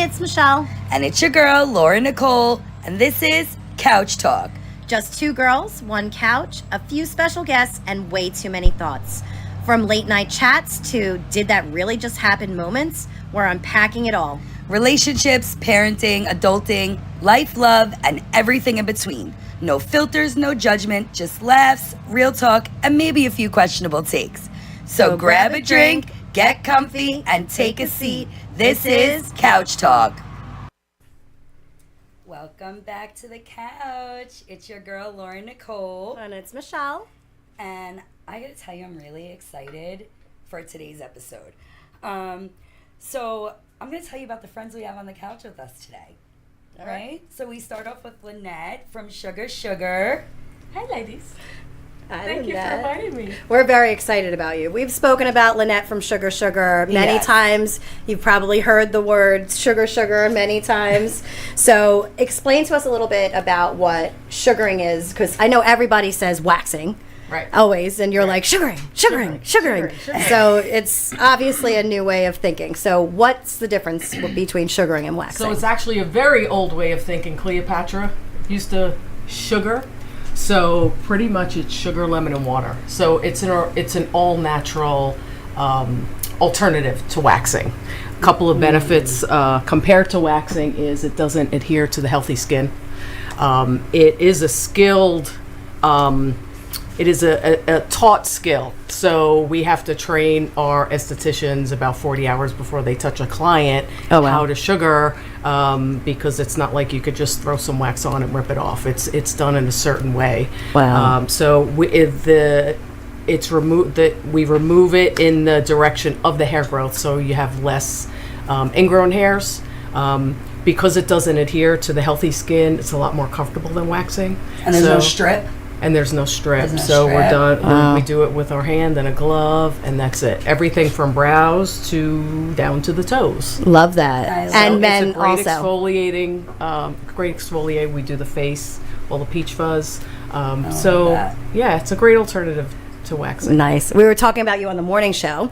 it's Michelle. And it's your girl, Laura Nicole, and this is Couch Talk. Just two girls, one couch, a few special guests, and way too many thoughts. From late night chats to did that really just happen moments, we're unpacking it all. Relationships, parenting, adulting, life, love, and everything in between. No filters, no judgment, just laughs, real talk, and maybe a few questionable takes. So grab a drink, get comfy, and take a seat. This is Couch Talk. Welcome back to the couch. It's your girl, Laura Nicole. And it's Michelle. And I gotta tell you, I'm really excited for today's episode. So I'm gonna tell you about the friends we have on the couch with us today. All right? So we start off with Lynette from Sugar Sugar. Hi, ladies. Hi, Thank you for inviting me. We're very excited about you. We've spoken about Lynette from Sugar Sugar many times. You've probably heard the word Sugar Sugar many times. So explain to us a little bit about what sugaring is, because I know everybody says waxing. Right. Always, and you're like, sugaring. So it's obviously a new way of thinking. So what's the difference between sugaring and waxing? So it's actually a very old way of thinking. Cleopatra used to sugar. So pretty much it's sugar, lemon, and water. So it's an all-natural alternative to waxing. A couple of benefits compared to waxing is it doesn't adhere to the healthy skin. It is a skilled... It is a taught skill. So we have to train our estheticians about 40 hours before they touch a client how to sugar, because it's not like you could just throw some wax on and rip it off. It's done in a certain way. Wow. So we remove it in the direction of the hair growth, so you have less ingrown hairs. Because it doesn't adhere to the healthy skin, it's a lot more comfortable than waxing. And there's no strip? And there's no strip, We're done. Wow. We do it with our hand and a glove, and that's it. Everything from brows to down to the toes. Love that. And So men it's a great also. exfoliating, great exfoliate. We do the face, all the peach fuzz. that. Yeah, it's a great alternative to waxing. Nice. We were talking about you on the morning show.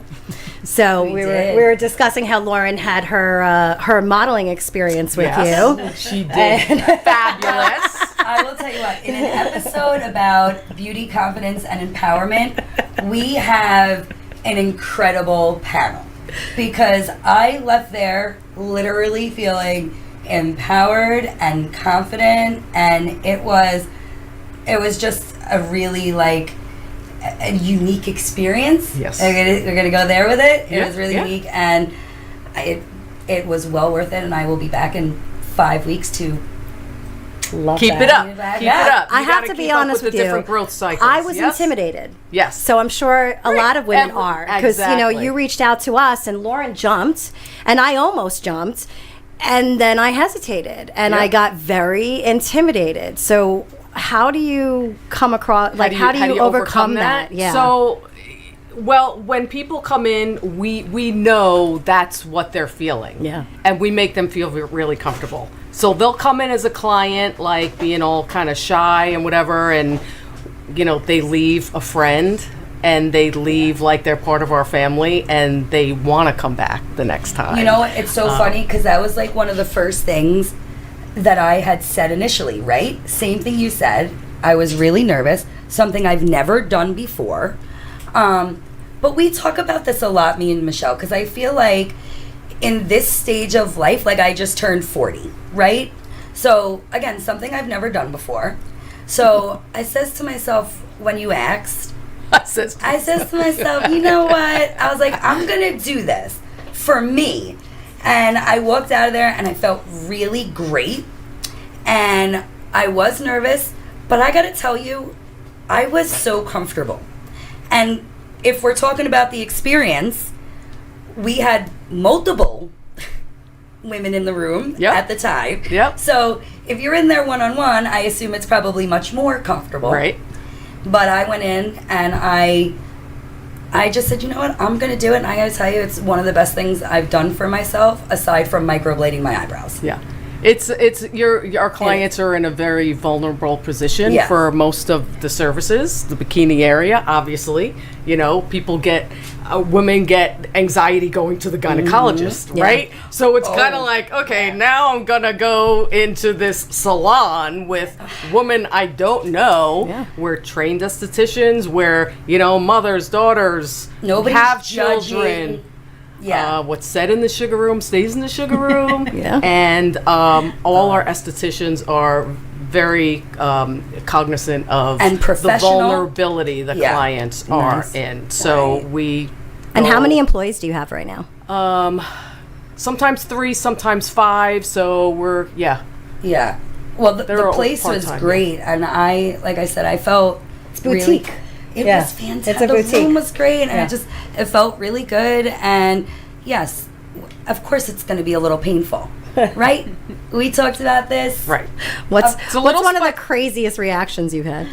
So we did. were discussing how Lauren had her modeling experience with you. She did. Fabulous. I will tell you what, in an episode about beauty, confidence, and empowerment, we have an incredible panel. Because I left there literally feeling empowered and confident, and it was just a really a unique experience. Yes. We're gonna go there with it. It Yeah, was really yeah. unique, and it was well worth it, and I will be back in 5 weeks to Love Keep that. it up. Yeah. Keep it up. I You have gotta to be keep up honest with the you. different growth cycles. I was Yes? intimidated. Yes. So I'm sure a lot of women are, because Exactly. you reached out to us and Lauren jumped, and I almost jumped, and then I hesitated, and I Yep. got very intimidated. So how do you come across? How do you overcome that? Yeah. So, well, when people come in, we know that's what they're feeling. Yeah. And we make them feel really comfortable. So they'll come in as a client, being all kind of shy and whatever, and, they leave a friend, and they leave like they're part of our family, and they want to come back the next time. You know what? It's so funny because that was one of the first things that I had said initially, right? Same thing you said. I was really nervous, something I've never done before. But we talk about this a lot, me and Michelle, because I feel like in this stage of life, I just turned 40, right? So again, something I've never done before. So I says to myself, when you asked, I says to myself, you know what? I was like, I'm going to do this for me. And I walked out of there and I felt really great. And I was nervous, but I got to tell you, I was so comfortable. And if we're talking about the experience, we had multiple women in the room at the time. Yep. So if you're in there one-on-one, I assume it's probably much more comfortable. Right. But I went in and I just said, you know what, I'm going to do it. And I got to tell you, it's one of the best things I've done for myself, aside from microblading my eyebrows. Yeah. It's our clients are in a very vulnerable position for most of the services. The bikini area, obviously, women get anxiety going to the gynecologist, right? So it's kind of like, okay, now I'm gonna go into this salon with women I don't know. Yeah. We're trained estheticians. We're mothers, daughters, Nobody's have judging. children. Yeah. What's said in the sugar room stays in the sugar room. Yeah. And all our estheticians are very cognizant of and the vulnerability the clients are in. So we. And how many employees do you have right now? Sometimes 3, sometimes 5. So we're Yeah. Well, the place was great, and like I said, I felt it's boutique. It was fantastic. It's a boutique. The room was great, and it felt really good. And yes, of course, it's going to be a little painful, right? We talked about this, right? What's one of the craziest reactions you've had?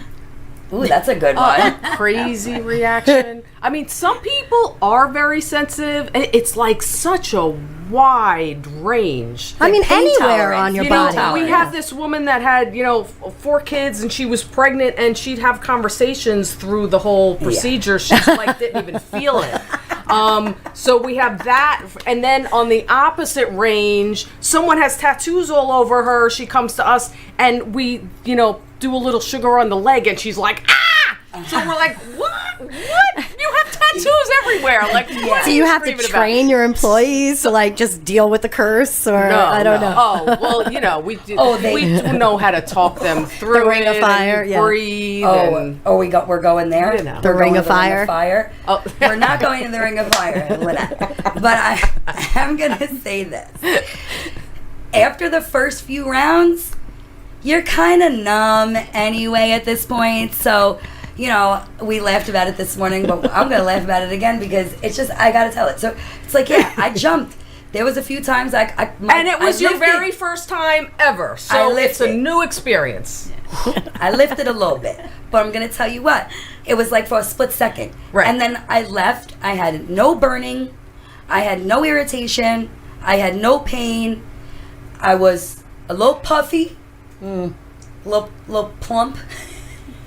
Ooh, that's a good one. Crazy reaction. I mean, some people are very sensitive. It's like such a wide range. I mean, anywhere on your body. We have this woman that had, 4 kids, and she was pregnant, and she'd have conversations through the whole procedure. She didn't even feel it. So we have that, and then on the opposite range, someone has tattoos all over her. She comes to us, and we, do a little sugar on the leg, and she's like, ah! So we're like, what? You have tattoos everywhere. Like, what do you have to train your employees to just deal with the curse, or I don't know? Oh, well, we do. We do know how to talk them through the ring of fire. Breathe. We're going there. The ring of fire. Oh. We're not going to the ring of fire, Lynette. But I'm gonna say this: after the first few rounds, you're kind of numb anyway at this point. So, we laughed about it this morning, but I'm going to laugh about it again because it's just, I got to tell it. So it's like, I jumped. There was a few times and it was your very first time ever. So it's a new experience. I lifted a little bit, but I'm going to tell you what, it was like for a split second. Right. And then I left. I had no burning. I had no irritation. I had no pain. I was a little puffy. Little plump,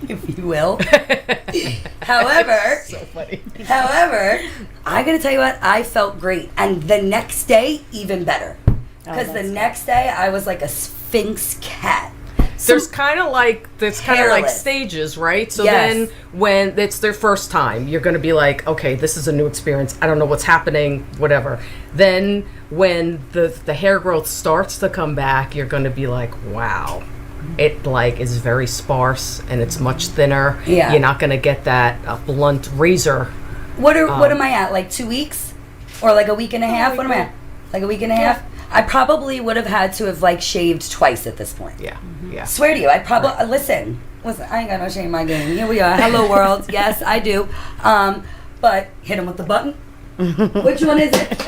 if you will. However, so funny. However, I gotta tell you what, I felt great, and the next day even better, because the next day I was like a Sphinx cat. There's kind of like stages, right? So then when it's their first time, you're going to be like, okay, this is a new experience. I don't know what's happening, whatever. Then when the hair growth starts to come back, you're going to be like, wow, it is very sparse and it's much thinner. Yeah. You're not going to get that blunt razor. What am I at? Like 2 weeks? Or like a week and a half? What am I at? Like a week and a half? I probably would have had to have shaved twice at this point. Yeah. Yeah. Swear to you, I probably listen. I ain't got no shame in my game. Here we are. Hello world. Yes, I do. But hit him with the button. Which one is it?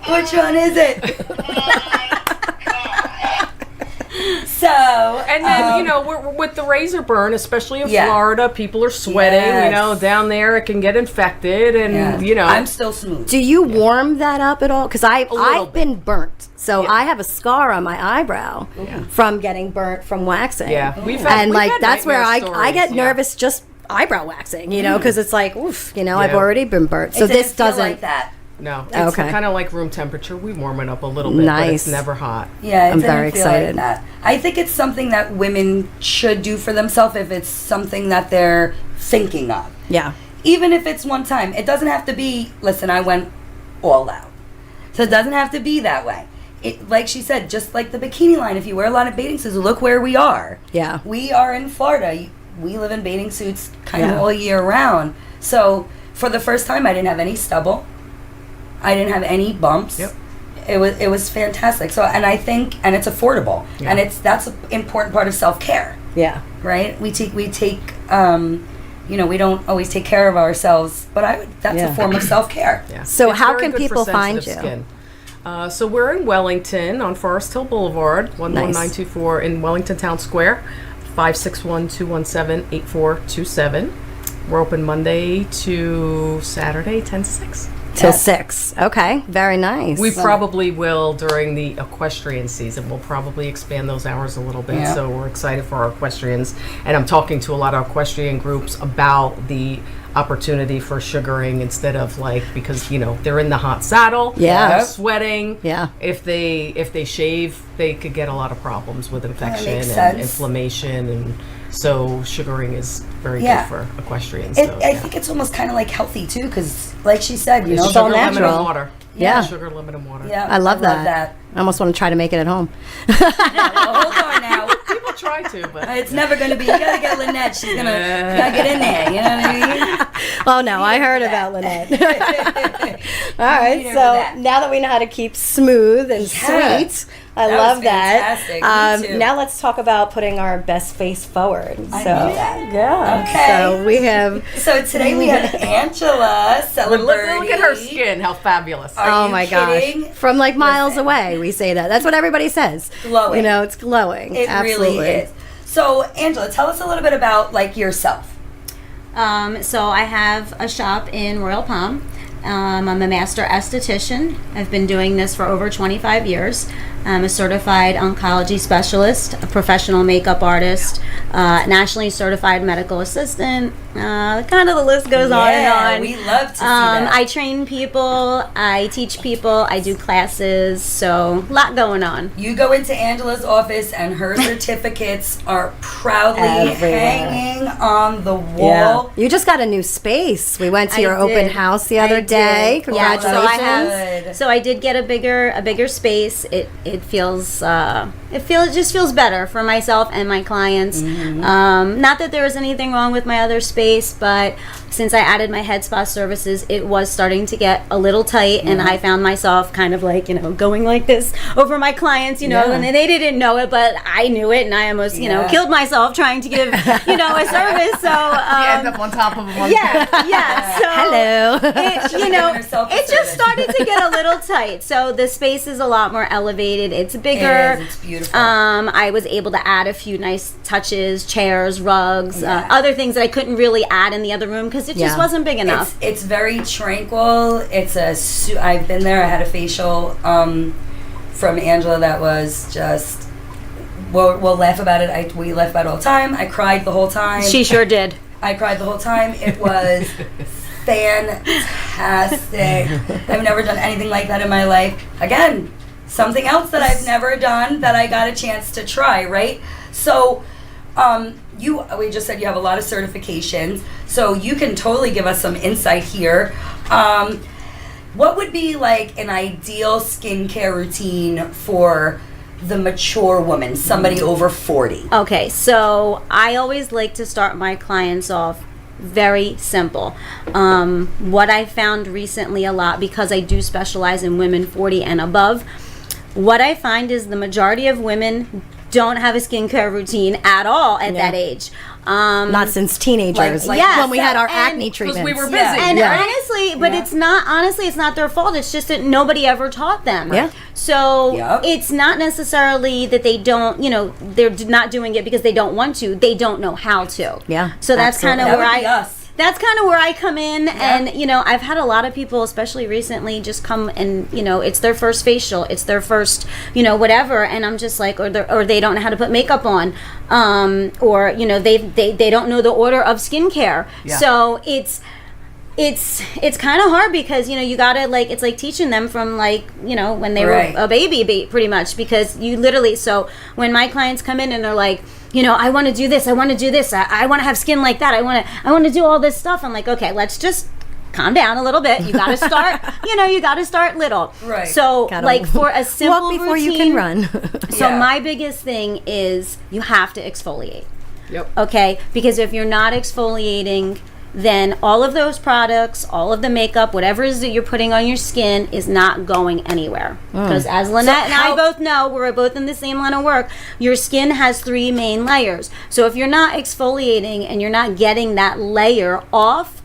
Which one is it? So, and then we're with the razor burn, especially in Florida, people are sweating. Yes. Down there it can get infected, and I'm still smooth. Do you warm that up at all? Because I've been burnt, so I have a scar on my eyebrow from getting burnt from waxing. Yeah, that's where I get nervous just eyebrow waxing, because it's like, oof, I've already been burnt. So this doesn't like that. No, it's kind of like room temperature. We warm it up a little bit, but it's never hot. Yeah, I'm very excited. Like that. I think it's something that women should do for themselves if it's something that they're thinking of. Yeah. Even if it's one time. It doesn't have to be, listen, I went all out. So it doesn't have to be that way. It, like she said, just like the bikini line, if you wear a lot of bathing suits, look where we are. Yeah. We are in Florida. We live in bathing suits kind of all year round. So for the first time, I didn't have any stubble. I didn't have any bumps. Yep. It was fantastic. So, and I think, and it's affordable, and that's an important part of self-care. Yeah. Right. We take. We don't always take care of ourselves, but that's a form of self-care. Yeah. So it's how can people find you? Skin. So we're in Wellington on Forest Hill Boulevard, 11924 in Wellington Town Square, 561-217-8427. We're open Monday to Saturday, 10 to 6. Till 6. Okay, very nice. We probably will during the equestrian season. We'll probably expand those hours a little bit. Yeah. So we're excited for our equestrians. And I'm talking to a lot of equestrian groups about the opportunity for sugaring instead of because they're in the hot saddle, Yeah. they're sweating. Yeah. If they shave, they could get a lot of problems with infection makes and sense. inflammation, and so sugaring is very Yeah. good for equestrians. I think it's almost kind of healthy too, because like she said, It's all sugar, lemon, natural. and water. Yeah. Sugar, lemon, and water. Yeah, I love that. I almost want to try to make it at home. Well, hold on now. People try to, but It's never going to be. You got to get Lynette. She's going to get in there. You know what I mean? Oh no, I heard about Lynette. All right, Need her so for that. now that we know how to keep smooth and Yeah. sweet, I That love was that. fantastic. Me too. Now let's talk about putting our best face forward. I So love that. yeah, Okay. so we have. So today we have Angela Ciliberti. look at her skin, how fabulous. Are Oh you my kidding? gosh! From miles Listen. away, we say that. That's what everybody says. Glowing. It's glowing. It Absolutely. really is. So, Angela, tell us a little bit about yourself. So I have a shop in Royal Palm. I'm a master esthetician. I've been doing this for over 25 years. I'm a certified oncology specialist, a professional makeup artist, nationally certified medical assistant. Kind of the list goes on and on. We love to see that. I train people, I teach people, I do classes, so a lot going on. You go into Angela's office and her certificates are proudly Everywhere. hanging on the wall. Yeah. You just got a new space. We went to I your open did. house the other I day. did. Congratulations. Yeah, so I Good. have. So I did get a bigger space. It feels it just feels better for myself and my clients. Not that there was anything wrong with my other space, but since I added my head spa services, it was starting to get a little tight, and I found myself kind of going like this over my clients, Yeah. and they didn't know it, but I knew it, and I almost killed myself trying to give a service. So you end up on top of them. yeah. So Hello. it just started to get a little tight. So the space is a lot more elevated. It's bigger. It is. It's beautiful. I was able to add a few nice touches, chairs, rugs, Yeah. other things that I couldn't really add in the other room because it just Yeah. wasn't big enough. It's very tranquil. I've been there. I had a facial from Angela that was just. We'll laugh about it. We laugh about it all the time. I cried the whole time. She sure did. I cried the whole time. It was fantastic. I've never done anything like that in my life. Again, something else that I've never done that I got a chance to try, right? So, we just said you have a lot of certifications, so you can totally give us some insight here. What would be an ideal skincare routine for the mature woman, somebody over 40? Okay, so I always like to start my clients off very simple. What I found recently a lot, because I do specialize in women 40 and above, what I find is the majority of women don't have a skincare routine at all at that age. Not since teenagers, Yes, when we had our and- acne Because treatments. we were busy. Yeah. And Yeah. honestly, but it's not their fault. It's just that nobody ever taught them. Yeah. So Yep. it's not necessarily that they don't, they're not doing it because they don't want to. They don't know how to. Yeah, So that's kind of That where would be us. That's kind of where I come in, and I've had a lot of people, especially recently, just come and it's their first facial, it's their first whatever, and I'm just like, or they don't know how to put makeup on, or they don't know the order of skincare, so it's kind of hard because you gotta it's like teaching them from when they Right. were a baby pretty much, because you literally, so when my clients come in and they're like, I want to do this, I want to do this, I want to have skin like that, I want to do all this stuff. I'm like, okay, let's just calm down a little bit. You got to start, you got to start little. Right. So Gotta for a simple walk before routine, you can run. So Yeah. my biggest thing is you have to exfoliate. Yep. Okay, because if you're not exfoliating, then all of those products, all of the makeup, whatever it is that you're putting on your skin is not going anywhere. Because as Lynette and I both know, we're both in the same line of work, your skin has 3 main layers. So if you're not exfoliating and you're not getting that layer off,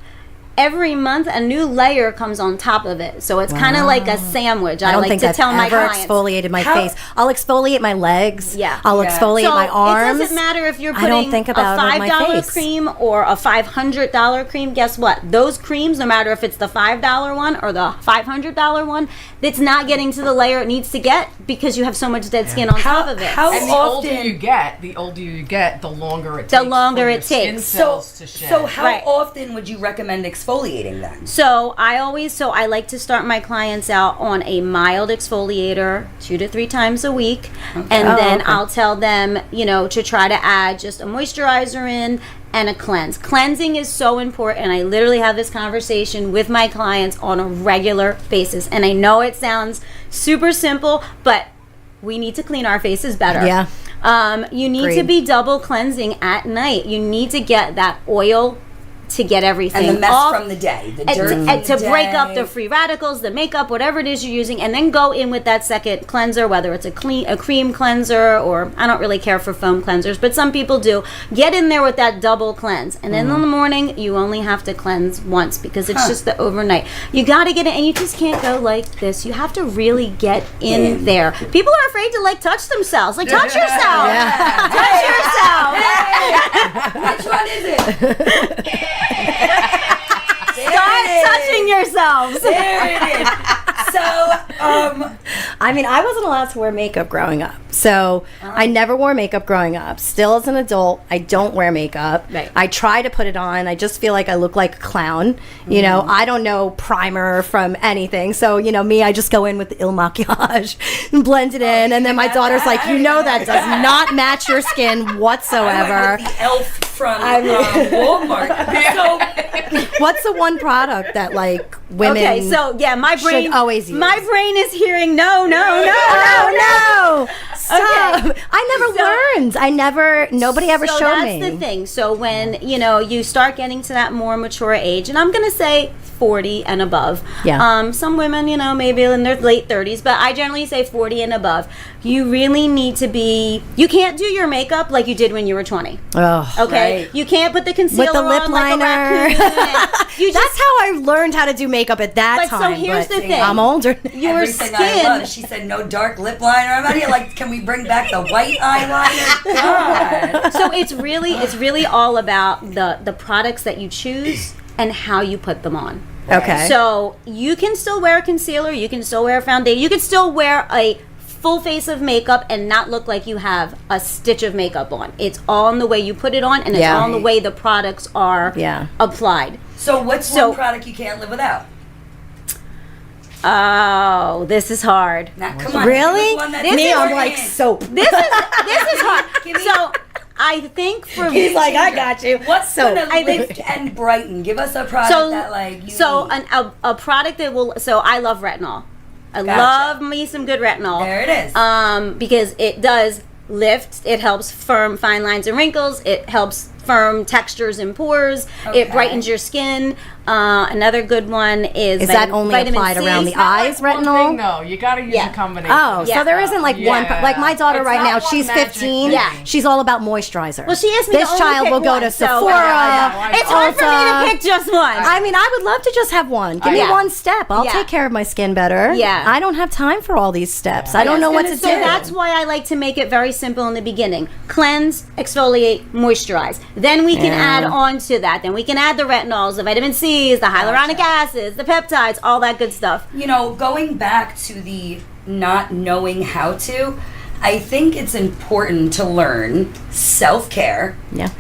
every month a new layer comes on top of it, so it's kind of like a sandwich. I don't like think to I've tell my ever clients. exfoliated my face. I'll exfoliate my legs. Yeah. I'll Yeah. exfoliate my arms. It doesn't matter if you're I putting don't think about a it on my $5 face. cream or a $500 cream. Guess what? Those creams, no matter if it's the $5 one or the $500 one, it's not getting to the layer it needs to get because you have so much dead skin on top of it. How And the often? older you get, the longer it The takes. longer for it your skin takes. cells to shed. So how Right. often would you recommend exfoliating then? So I like to start my clients out on a mild exfoliator 2 to 3 times a week, and then okay. I'll tell them, to try to add just a moisturizer in and a cleanse. Cleansing is so important. I literally have this conversation with my clients on a regular basis, and I know it sounds super simple, but we need to clean our faces better. Yeah. You need to Agreed. be double cleansing at night. You need to get that oil to get everything And the mess off. from the day, the And dirt from to the break up day. the free radicals, the makeup, whatever it is you're using, and then go in with that second cleanser, whether it's a cream cleanser, or I don't really care for foam cleansers, but some people do. Get in there with that double cleanse, and then in the morning you only have to cleanse once because it's just the overnight. You got to get it, and you just can't go like this. You have to really get in there. People are afraid to touch themselves. Touch yourself. Touch yourself. Which one is it? Start touching yourselves. There it is. So, I mean, I wasn't allowed to wear makeup growing up. So I never wore makeup growing up. Still as an adult, I don't wear makeup. Right. I try to put it on. I just feel like I look like a clown. You know, I don't know primer from anything. So, me, I just go in with the Il Maquillage and blend it in. And then my daughter's like, that does not match your skin I whatsoever. went with the elf from Walmart. So, What's the one product that women Okay, so yeah, my brain should always use? My brain is hearing no. Oh, no. Stop. Okay. I never learned. Nobody ever So showed that's me. the thing. So when you start getting to that more mature age, and I'm gonna say 40 and above. Yeah. Some women, maybe in their late 30s, but I generally say 40 and above. You really need to be. You can't do your makeup like you did when you were 20. Oh, Okay. Right. You can't put the concealer with the lip on like a liner. raccoon. and you That's how I learned how to do makeup at that But so time. here's the thing. I'm older. your everything I skin. love. She said no dark lip liner. I'm out here can we bring back the white eyeliner? God. So it's really all about the products that you choose and how you put them on. Okay. So you can still wear a concealer, you can still wear a foundation, you can still wear a full face of makeup and not look like you have a stitch of makeup on. It's all in the way you put it on, and it's Yeah. all in the way the products are applied. So what's one product you can't live without? Oh, this is hard. Now, come on. Really? give us one that's Me, I'm important. like soap. This is hard. Give me- So I think for He's me, like, I got you. What's soap? gonna lift and brighten? Give us a product that you need. a product that will. So I love retinol. I Gotcha. love me some good retinol. There it is. Because it does lift. It helps firm fine lines and wrinkles. It helps firm textures and pores. Okay. It brightens your skin. Another good one is that only vitamin applied C. around the It's not eyes, one retinol? thing, though. You got to use Yeah. a combination. Oh, Yeah. so there isn't one. Yeah. Like my daughter It's right not now, one she's magic 15. thing. Yeah. She's all about moisturizer. Well, she asked me This to only child pick will go one, to so- Sephora. I know. It's hard for me Ulta. to pick just one. I mean, I would love to just have one. Give me Yeah. one step. I'll Yeah. take care of my skin better. Yeah. I don't have time for all these steps. I don't know what to So do. that's why I like to make it very simple in the beginning. Cleanse, exfoliate, moisturize. Then we can Yeah. add on to that. Then we can add the retinols, the vitamin C's, the hyaluronic acids, the peptides, all that good stuff. Going back to the not knowing how to, I think it's important to learn self-care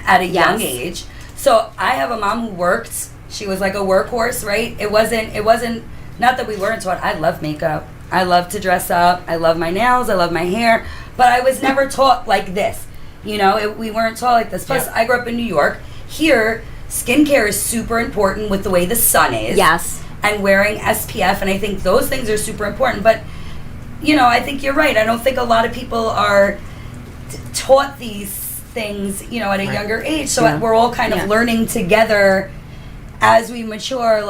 at a young age. So I have a mom who worked. She was like a workhorse, right? It wasn't not that we weren't taught. I love makeup. I love to dress up. I love my nails. I love my hair. But I was never taught like this. We weren't taught like this. Plus, I grew up in New York. Here, skincare is super important with the way the sun is. Yes. And wearing SPF, and I think those things are super important. But, I think you're right. I don't think a lot of people are taught these things, at a younger age. So we're all kind of learning together as we mature,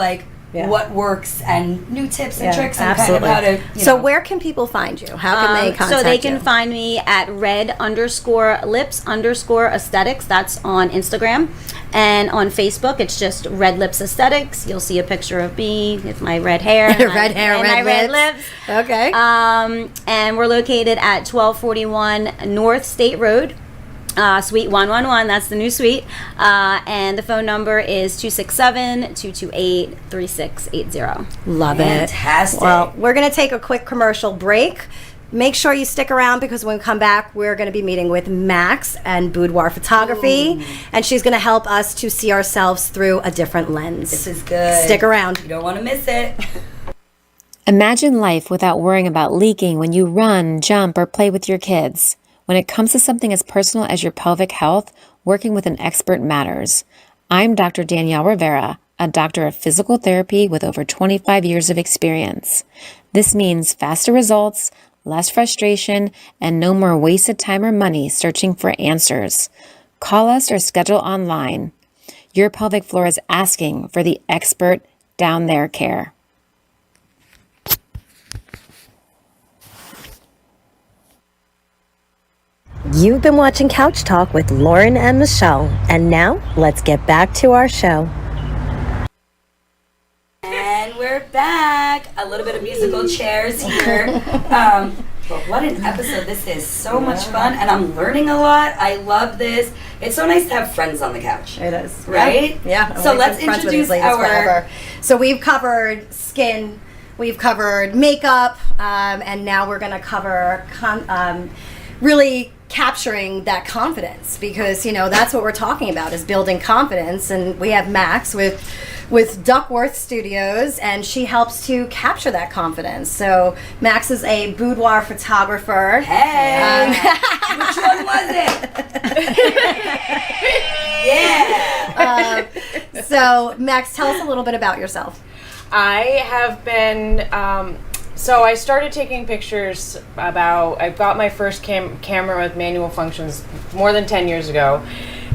what works and new tips and tricks and absolutely. kind of how to, So where can people find you? How can they contact you? So they can find me at red_lips_aesthetics. That's on Instagram. And on Facebook, it's just Red Lips Aesthetics. You'll see a picture of me with my red hair. And my red lips. Okay. And we're located at 1241 North State Road. Suite 111, that's the new suite. And the phone number is 267-228-3680. Love it. Fantastic. Well, we're going to take a quick commercial break. Make sure you stick around because when we come back, we're going to be meeting with Max and Boudoir Photography. And she's going to help us to see ourselves through a different lens. This is good. Stick around. You don't want to miss it. Imagine life without worrying about leaking when you run, jump, or play with your kids. When it comes to something as personal as your pelvic health, working with an expert matters. I'm Dr. Danielle Rivera, a doctor of physical therapy with over 25 years of experience. This means faster results, less frustration, and no more wasted time or money searching for answers. Call us or schedule online. Your pelvic floor is asking for the expert down there care. You've been watching Couch Talk with Lauren and Michelle. And now, let's get back to our show. And we're back. A little bit of musical chairs here. But what an episode this is. So much fun. And I'm learning a lot. I love this. It's so nice to have friends on the couch. It is. Right? Yeah. So let's introduce our... So we've covered skin, we've covered makeup, and now we're going to cover really capturing that confidence, because that's what we're talking about, is building confidence. And we have Max with Duckworth Studios, and she helps to capture that confidence. So Max is a boudoir photographer. Hey, which one was it? Yeah. So Max, tell us a little bit about yourself. I have been so I started taking pictures I got my first camera with manual functions more than 10 years ago,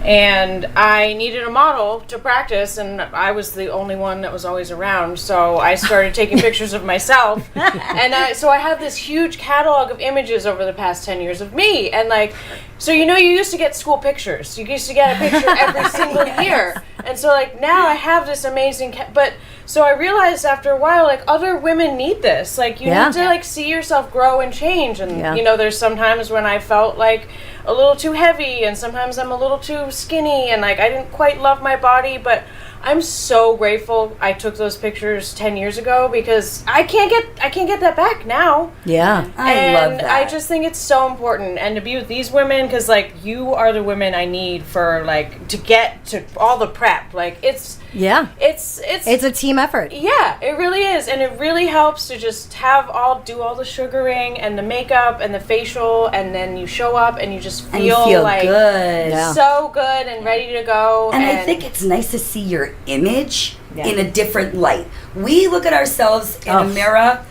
and I needed a model to practice, and I was the only one that was always around, so I started taking pictures of myself, and so I have this huge catalog of images over the past 10 years of me, and so you used to get school pictures. You used to get a picture every single year, and so now I have this amazing but so I realized after a while, other women need this. You need to see yourself grow and change. And there's sometimes when I felt a little too heavy, and sometimes I'm a little too skinny, and I didn't quite love my body. But I'm so grateful I took those pictures 10 years ago, because I can't get that back now. Yeah, I love that. I just think it's so important, and to be with these women, because you are the women I need for to get to all the prep. It's a team effort. Yeah, it really is, and it really helps to just do all the sugaring and the makeup and the facial, and then you show up and you just feel good, so good and ready to go. And I think it's nice to see your image in a different light. We look at ourselves in a mirror,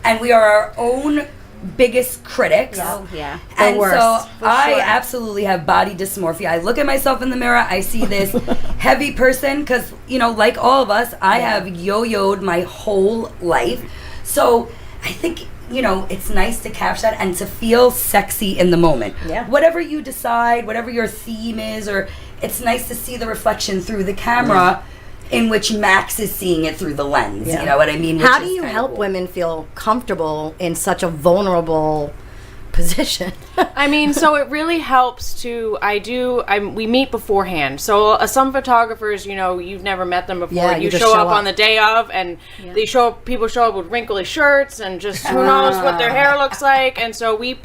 and we are our own biggest critics. Oh, yeah. And worst, so I sure. absolutely have body dysmorphia. I look at myself in the mirror, I see this heavy person, because, like all of us, I have yo-yoed my whole life. So I think, it's nice to capture that and to feel sexy in the moment. Yeah. Whatever you decide, whatever your theme is, or it's nice to see the reflection through the camera in which Max is seeing it through the lens. You know what I mean? How do you help women feel comfortable in such a vulnerable position? So it really helps we meet beforehand. So some photographers, you've never met them before. Yeah, you show up on the day of, and people show up with wrinkly shirts, and just who knows what their hair looks like. And so we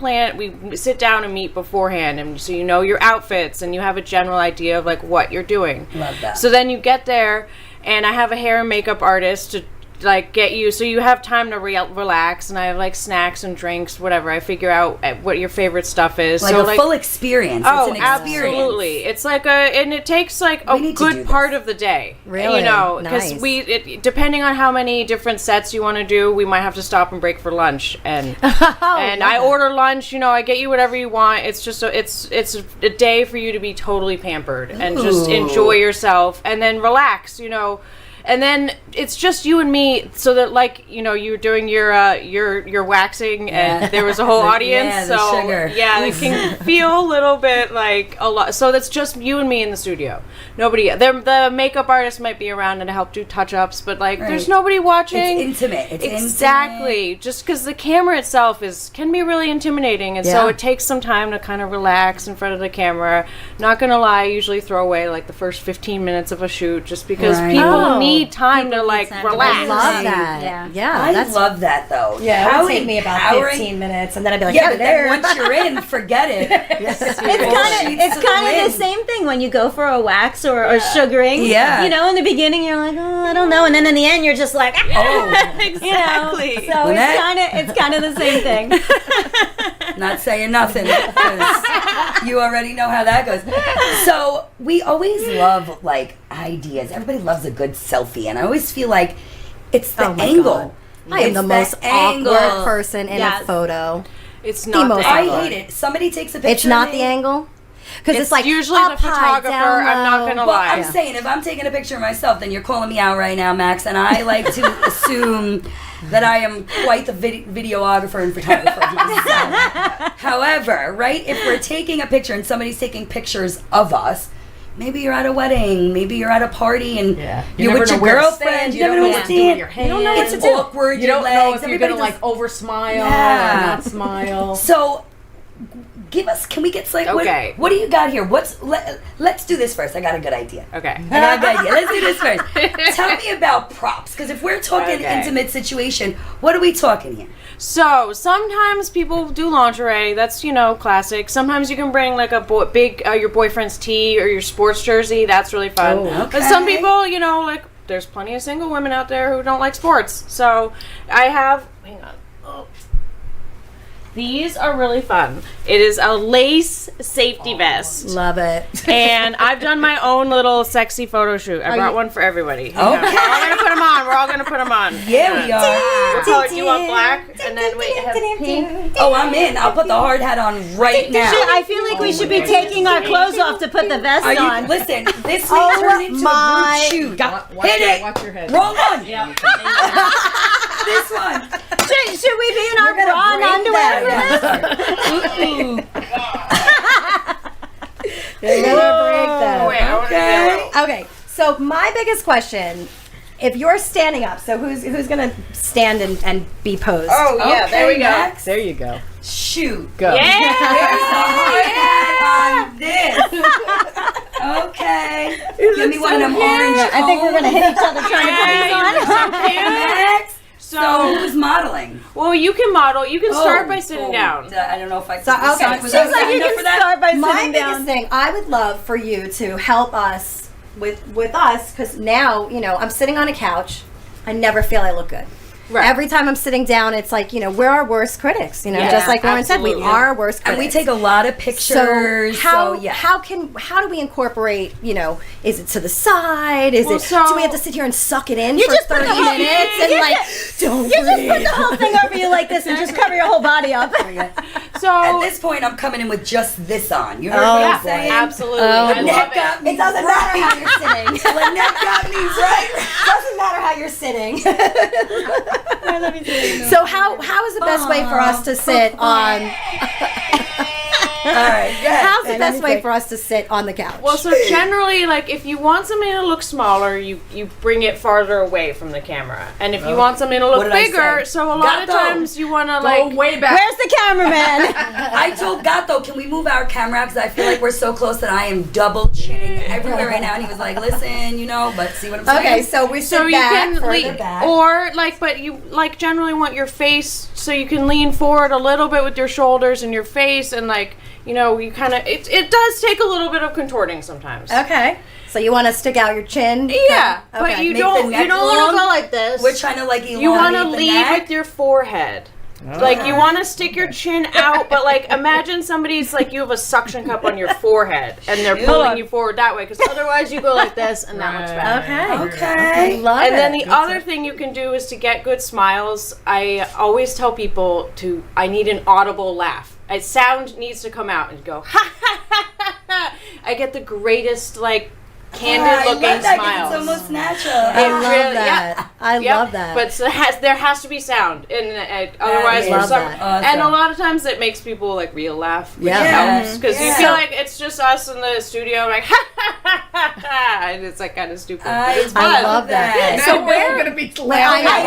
sit down and meet beforehand, and so your outfits, and you have a general idea of what you're doing. Love that. So then you get there, and I have a hair and makeup artist to get you, so you have time to relax, and I have snacks and drinks, whatever. I figure out what your favorite stuff is. So a full experience. Oh, it's an experience. Absolutely. It's and it takes a good part of the day. Really? Because nice. Depending on how many different sets you want to do, we might have to stop and break for lunch. And I order lunch. I get you whatever you want. It's just it's a day for you to be totally pampered and just enjoy yourself, and then relax. And then it's just you and me, so that like you're doing your waxing, and there was a whole audience. the so sugar. yeah, it can feel a little bit like a lot. So that's just you and me in the studio. Nobody. The makeup artist might be around and help do touch-ups, but like there's nobody watching. It's intimate. It's exactly. intimate. Just because the camera itself can be really intimidating, and so it takes some time to kind of relax in front of the camera. Not gonna lie, I usually throw away like the first 15 minutes of a shoot just because people need time to like relax. I love that. Yeah, I love that though. Yeah, it would take me about 15 minutes, and then I'd be like, but then once you're in, forget it. It's kind of the same thing when you go for a wax or sugaring. Yeah. In the beginning you're like, oh, I don't know, and then in the end you're just like, Exactly. So it's kind of the same thing. Not saying nothing, because you already know how that goes. So we always love like ideas. Everybody loves a good selfie, and I always feel like it's the angle. God. I am the most awkward person in a photo. It's not the angle. I hate it. Somebody takes a picture. It's not of me. the angle. Because it's like usually up the photographer. high, down I'm not gonna Well, lie. I'm saying if I'm taking a picture of myself, then you're calling me out right now, Max, and I like to assume that I am quite the videographer and photographer of myself. However, right, if we're taking a picture and somebody's taking pictures of us, maybe you're at a wedding, maybe you're at a party, and you're with your girlfriend. You never know what to do. You don't know It's awkward. You don't know if you're gonna like over smile or not smile. So, can we get like, okay. What do you got here? Let's do this first. I got a good idea. Okay. I got a good idea. Let's do this first. Tell me about props, because if we're talking intimate situation, what are we talking here? So sometimes people do lingerie. That's classic. Sometimes you can bring like a your boyfriend's tee or your sports jersey. That's really fun. Oh, okay. But some people, like there's plenty of single women out there who don't like sports. So I have. Hang on. Oh. These are really fun. It is a lace safety vest. Love it. And I've done my own little sexy photo shoot. I brought one for everybody. Okay. We're all going to put them on. We're all going to put them on. Yeah, we are. What color do you want? Black? And then wait, have pink? Oh, I'm in. I'll put the hard hat on right now. I feel like we should be taking our clothes off to put the vest on. Listen, this may turn into a group shoot. Hit it. Watch your head. Wrong one. This one. Should we be in our bra and underwear? You're gonna break that. Wait, I want to yellow. Okay, so my biggest question: if you're standing up, so who's gonna stand and be posed? Oh, yeah, there we go. Max. There you go. Shoot. Go. There's a hard hat on this. Okay. Give me one of them orange cones. I think we're gonna hit each other trying to put these on. Max. So who's modeling? Well, you can model. You can start by sitting cool. down. I don't know if I. Okay, Was seems I like signed you up can for that? Start by My sitting biggest down. thing, I would love for you to help us with us, because now I'm sitting on a couch. I never feel I look good. Right. Every time I'm sitting down, it's like, we're our worst critics. Yeah, just like Lauren said, we absolutely. are our worst critics. And we take a lot of pictures. So how do we incorporate, is it to the side? Is do we have to sit here and suck it in for 30 minutes and don't You just put breathe? the whole thing over you like this and just cover your whole body up. So at this point, I'm coming in with just this on. You heard what I'm saying? absolutely. I love Lynette it. got me It doesn't matter how you're sitting. Lynette got me right. Doesn't matter how you're sitting. So how is the best way for us to sit on? All right, yeah. How's the best way for us to sit on the couch? Well, so generally, like, if you want something to look smaller, you bring it farther away from the camera. And if you want something to What look did I bigger, say? so a lot of Gato. times you want to, Go like... way back. Where's the cameraman? I told Gato, can we move our camera? Because I feel like we're so close that I am double chinning everywhere right now. And he was like, listen, but see what I'm saying? Okay, so we sit So you back, can further lean, back. or but you generally want your face, so you can lean forward a little bit with your shoulders and your face, and you kind of it does take a little bit of contorting sometimes. Okay, so you want to stick out your chin? Yeah, Okay. but you Make don't the neck want to long. go like this. We're trying to elongate You want to the lead neck. with your forehead. Like you want to stick your chin out, but imagine somebody's you have a suction cup on your forehead and they're pulling you forward that way, because otherwise you go like this and that looks bad. Okay. Love And it. then the other thing you can do is to get good smiles. I always tell people I need an audible laugh. Sound needs to come out and go ha ha ha ha ha. I get the greatest candid-looking I love that 'cause smiles. It's almost natural. I love really- that. yeah. I Yep. love that. But there has to be sound, and otherwise, is for some, awesome. and a lot of times it makes people like real laugh, which Yeah. helps because you feel like it's just us in the studio, like ha ha ha ha, ha, and it's like kind of stupid. But it's fun. I love that. So we're going to be laughing. I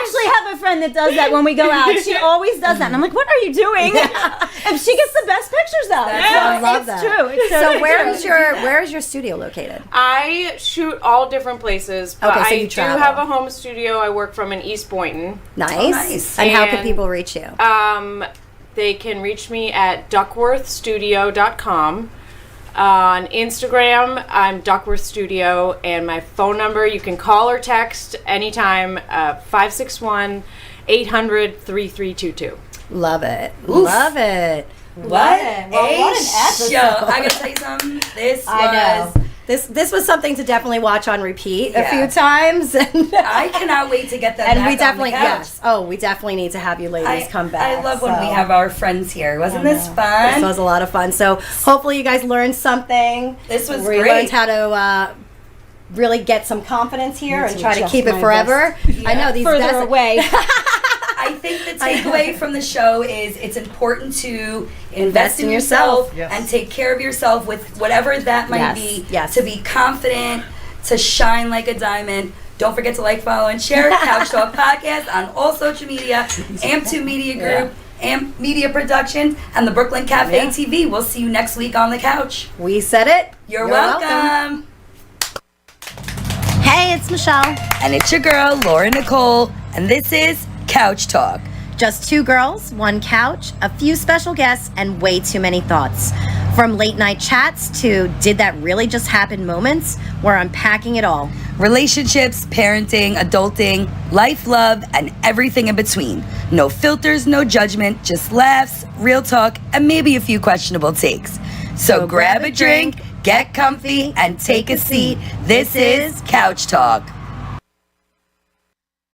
actually have a friend that does that when we go out. She always does that, and I'm like, "What are you doing?" And she gets the best pictures though. I love that. It's true. It's So totally where is your studio located? I shoot all different places, but Okay, so I you do travel. have a home studio. I work from in East Boynton. Nice. nice. And how can And, people reach you? They can reach me at duckworthstudio.com. On Instagram, I'm Duckworth Studio, and my phone number, you can call or text anytime, 561-800-3322. Love it. Love it. What Well, a what an episode. show! I gotta tell you something. This I know. was. This was something to definitely watch on repeat a Yeah. few times. And I cannot wait to get that. and back we on definitely the couch. yes. Oh, we definitely need to have you ladies come back. I love when so. we have our friends here. Wasn't this fun? This was a lot of fun. So hopefully you guys learned something. This was we great. learned how to really get some confidence here and try to adjust keep it my forever. I know these further vests- away. I think the takeaway from the show is it's important to invest in yourself Yes. and take care of yourself with whatever that might Yes, be. yes. To be confident, to shine like a diamond. Don't forget to like, follow, and share Couch Talk Podcast on all social media, AMP2 Media Group, AMP Media Production, and the Brooklyn Cafe TV. We'll see you next week on the couch. We said it. You're welcome. Hey, it's Michelle. And it's your girl, Laura Nicole, and this is Couch Talk. Just two girls, one couch, a few special guests, and way too many thoughts. From late night chats to did that really just happen moments, we're unpacking it all. Relationships, parenting, adulting, life, love, and everything in between. No filters, no judgment, just laughs, real talk, and maybe a few questionable takes. So grab a drink, get comfy, and take a seat. This is Couch Talk.